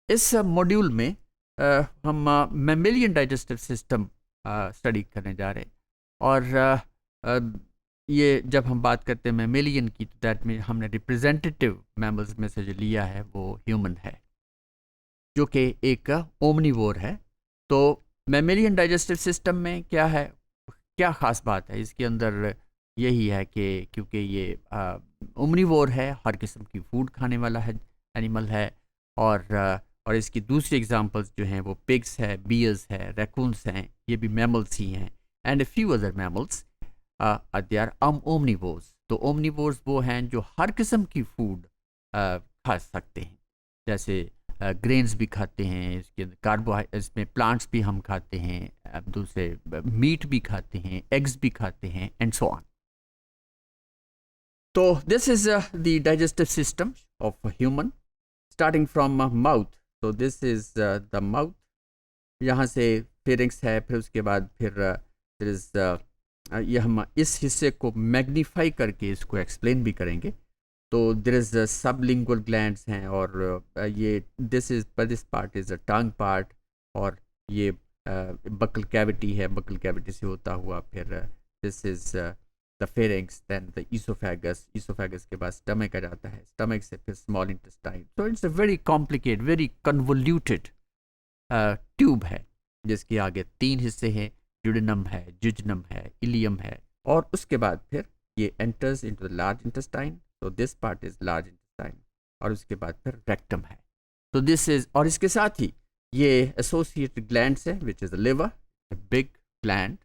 इस मॉड्यूल में हम मैमेलियन डाइजेस्टिव सिस्टम स्टडी करने जा रहे हैं। और ये जब हम बात करते हैं मैमेलियन की, तो दैट मीन हमने रिप्रेजेंटेटिव मैमल्स में से जो लिया है वो ह्यूमन है, जो कि एक ओमनीवोर है। तो मैमेलियन डाइजेस्टिव सिस्टम में क्या है, क्या ख़ास बात है इसके अंदर? यही है कि क्योंकि ये ओमनीवोर है, हर किस्म की फूड खाने वाला है, एनिमल है। और इसकी दूसरी एग्जांपल्स जो हैं वो पिग्स है, बियर्स है, रैकून्स हैं, ये भी मैमल्स ही हैं। And few other mammals they are omnivores. तो ओमनीवोर्स वो हैं जो हर किस्म की फूड खा सकते हैं, जैसे ग्रेन्स भी खाते हैं, इसके कार्बोहाइड्रेट, इसमें प्लांट्स भी हम खाते हैं, दूसरे मीट भी खाते हैं, एग्स भी खाते हैं, एंड सो ऑन। तो this is the digestive system of human, starting from mouth. तो दिस इज द माउथ, यहाँ से फेरिंग्स है, फिर उसके बाद फिर ये हम इस हिस्से को मैग्नीफाई करके इसको एक्सप्लेन भी करेंगे। तो देयर इज सबलिंगुअल ग्लैंड्स हैं, और ये this part is a tongue part, और ये बकल कैविटी है, बकल कैविटी से होता हुआ फिर this is the pharynx, then the oesophagus, oesophagus के बाद स्टमक आ जाता है, स्टमक से फिर स्मॉल इंटेस्टाइन। तो it's a very complicated, very convoluted tube है, जिसके आगे 3 हिस्से हैं, ड्यूडेनम है, जिजनम है, इलियम है, और उसके बाद फिर ये enters into the large intestine. तो this part is large intestine, और उसके बाद फिर रेक्टम है। तो दिस इज, और इसके साथ ही ये एसोसिएटेड ग्लैंड्स है, which is the liver, big gland,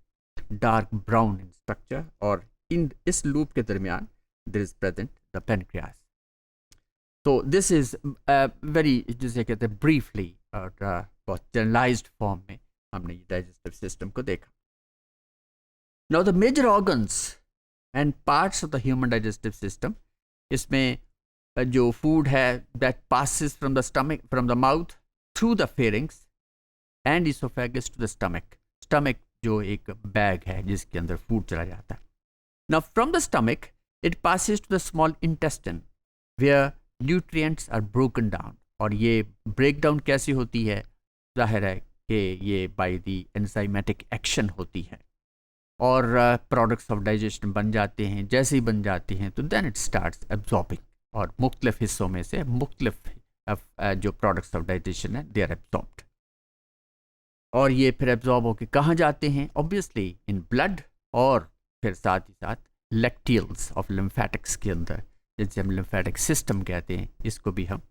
dark brown in structure, और इन इस लूप के दरमियान there is present the pancreas. तो दिस इज वेरी, जिसे कहते हैं ब्रीफली और बहुत जनरलाइज्ड फॉर्म में हमने ये डाइजेस्टिव सिस्टम को देखा। Now the major organs and parts of the human digestive system, इसमें जो फूड है that passes from the stomach, from the mouth through the pharynx and oesophagus to the stomach. Stomach जो एक bag है जिसके अंदर फूड चला जाता है। Now from the stomach it passes to the small intestine where nutrients are broken down. और ये ब्रेक डाउन कैसी होती है? जाहिर है कि ये बाय द एंजाइमेटिक एक्शन होती है, और प्रोडक्ट्स ऑफ डाइजेशन बन जाते हैं। जैसे ही बन जाते हैं तो देन इट स्टार्ट्स एब्जॉर्बिंग, और मुख्तलिफ हिस्सों में से मुख्तलिफ जो प्रोडक्ट्स ऑफ डाइजेशन है दे आर एब्जॉर्ब्ड। और ये फिर एब्जॉर्ब होकर कहाँ जाते हैं? ऑब्वियसली इन ब्लड, और फिर साथ ही साथ लेक्टियल्स ऑफ लिम्फेटिक्स के अंदर, जिसे हम लिम्फेटिक सिस्टम कहते हैं। इसको भी हम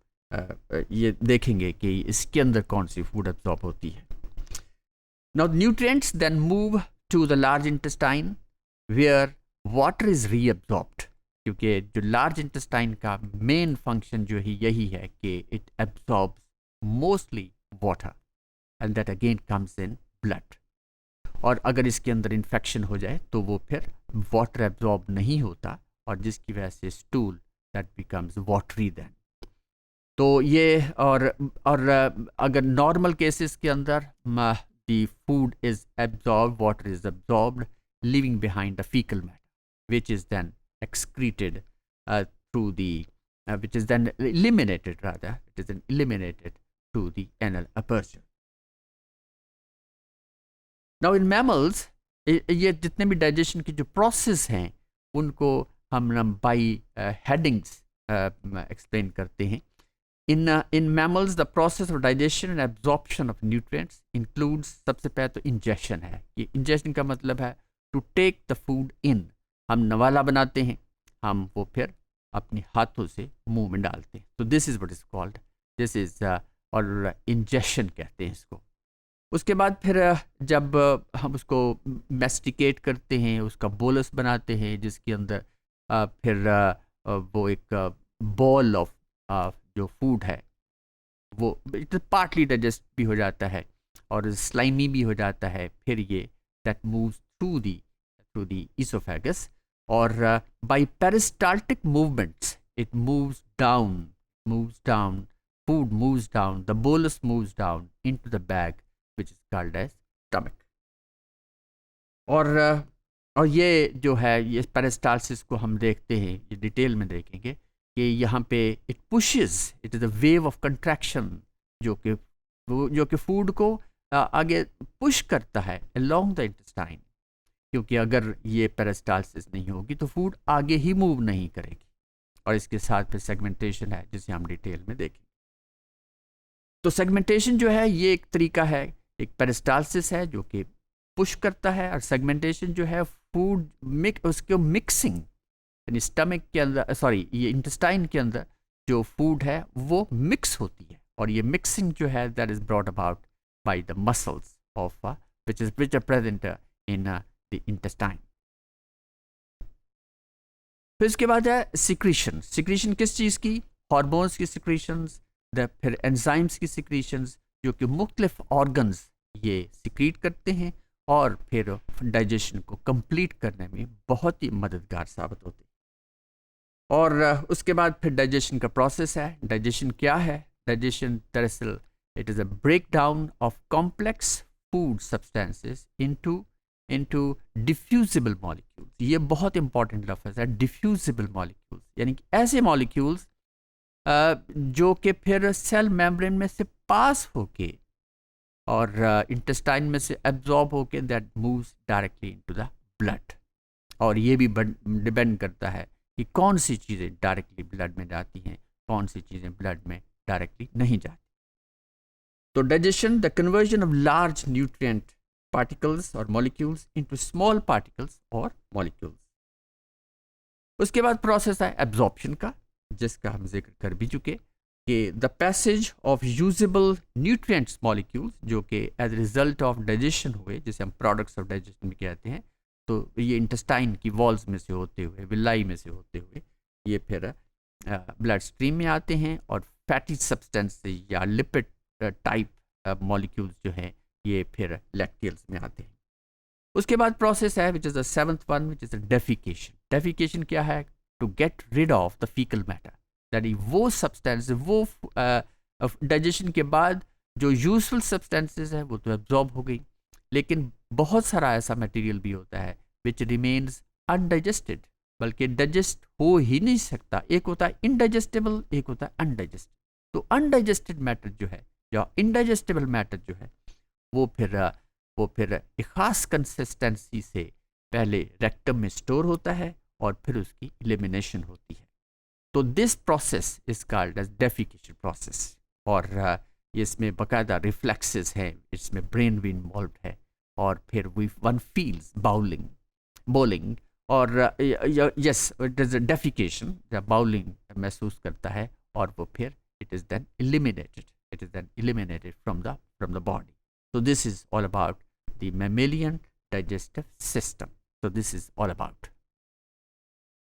ये देखेंगे कि इसके अंदर कौन सी फूड एब्जॉर्ब होती है। Now nutrients then move to the large intestine where water is reabsorbed, क्योंकि जो लार्ज इंटेस्टाइन का मेन फंक्शन जो है यही है कि it absorbs mostly water, and that again comes in blood. और अगर इसके अंदर इन्फेक्शन हो जाए तो वो फिर वाटर एब्जॉर्ब नहीं होता, और जिसकी वजह से stool that becomes watery then. तो ये और अगर नॉर्मल केसेस के अंदर the food is absorbed, water is absorbed, leaving behind the fecal matter, which is then excreted through the, which is then eliminated rather, it is then eliminated through the anal aperture. Now in mammals, ये जितने भी digestion की जो process हैं उनको हम by headings explain करते हैं। In mammals, the process of digestion and absorption of nutrients includes, सबसे पहले तो ingestion है। ये ingestion का मतलब है to take the food in। हम नवाला बनाते हैं, हम वो फिर अपने हाथों से मुंह में डालते हैं। तो this is what is called, this is और ingestion कहते हैं इसको। उसके बाद फिर जब हम उसको मैस्टिकेट करते हैं, उसका बोलस बनाते हैं, जिसके अंदर फिर वो एक बॉल ऑफ जो फूड है वो पार्टली डाइजेस्ट भी हो जाता है और स्लाइमी भी हो जाता है। फिर ये that moves through the oesophagus, और by peristaltic movements it moves down, food moves down, the bolus moves down into the bag which is called as stomach. और ये जो है ये पेरिस्टाल्सिस को हम देखते हैं, ये डिटेल में देखेंगे कि यहाँ पे it pushes, it is a wave of contraction जो कि फूड को आगे पुश करता है अलोंग द इंटेस्टाइन, क्योंकि अगर ये पेरिस्टालसिस नहीं होगी तो फूड आगे ही मूव नहीं करेगी। और इसके साथ फिर सेगमेंटेशन है जिसे हम डिटेल में देखेंगे। तो सेगमेंटेशन जो है ये एक तरीका है, एक पेरिस्टालसिस है जो कि पुश करता है, और सेगमेंटेशन जो है फूड उसको मिक्सिंग, यानी स्टमक के अंदर ये इंटेस्टाइन के अंदर जो फूड है वो मिक्स होती है, और ये मिक्सिंग जो है that is brought about by the muscles of which are present in the intestine. फिर इसके बाद है सिक्रीशन। सिक्रीशन किस चीज़ की? हार्मोन्स की सिक्रीशंस, फिर एंजाइम्स की सिक्रीशंस, जो कि मुख्तलिफ ऑर्गन्स ये सिक्रीट करते हैं और फिर डाइजेशन को कंप्लीट करने में बहुत ही मददगार साबित होते हैं। और उसके बाद फिर डाइजेशन का प्रोसेस है। डाइजेशन क्या है? डाइजेशन दरअसल it is a break down of complex food substances into diffusible molecules. ये बहुत इंपॉर्टेंट लफ्ज़ है, डिफ्यूजिबल मॉलिक्यूल्स, यानी कि ऐसे मॉलिक्यूल्स जो कि फिर सेल मेम्ब्रेन में से पास होके और इंटेस्टाइन में से एब्जॉर्ब होके that moves directly into the blood. और ये भी डिपेंड करता है कि कौन सी चीज़ें डायरेक्टली ब्लड में जाती हैं, कौन सी चीज़ें ब्लड में डायरेक्टली नहीं जाती। तो digestion, the conversion of large nutrient particles और मॉलिक्यूल्स इनटू स्मॉल पार्टिकल्स और मॉलिक्यूल्स। उसके बाद प्रोसेस है एब्जॉर्प्शन का, जिसका हम जिक्र कर भी चुके कि the passage of usable nutrients molecules जो कि एज रिजल्ट ऑफ डाइजेशन हुए, जिसे हम प्रोडक्ट्स ऑफ डाइजेशन भी कहते हैं, तो ये इंटेस्टाइन की वॉल्स में से होते हुए, विलाई में से होते हुए ये फिर ब्लड स्ट्रीम में आते हैं, और फैटी सब्सटेंस या लिपिड टाइप मॉलिक्यूल्स जो हैं ये फिर लैक्टियल्स में आते हैं। उसके बाद प्रोसेस है which is the seventh one, which is the defecation. Defecation क्या है? To get rid of the faecal matter, that वो सब्सटेंस, वो डाइजेशन के बाद जो यूजफुल सब्सटेंसेस है वो तो एब्जॉर्ब हो गई, लेकिन बहुत सारा ऐसा मटेरियल भी होता है विच रिमेन्स अनडाइजेस्टेड, बल्कि डाइजेस्ट हो ही नहीं सकता। एक होता है इनडाइजेस्टेबल, एक होता है अनडाइजेस्टेड। तो अनडाइजेस्टेड मैटर जो है या इनडाइजेस्टेबल मैटर जो है वो फिर एक ख़ास कंसिस्टेंसी से पहले रेक्टम में स्टोर होता है और फिर उसकी एलिमिनेशन होती है। तो this process is called as defecation process. और इसमें बाकायदा रिफ्लेक्सेस हैं, इसमें ब्रेन भी इन्वॉल्व है, और फिर वन फील्स बाउलिंग और यस इट इज़ डेफिकेशन, जब बाउलिंग महसूस करता है, और वो फिर it is then eliminated from the body. So this is all about the mammalian digestive system. So this is all about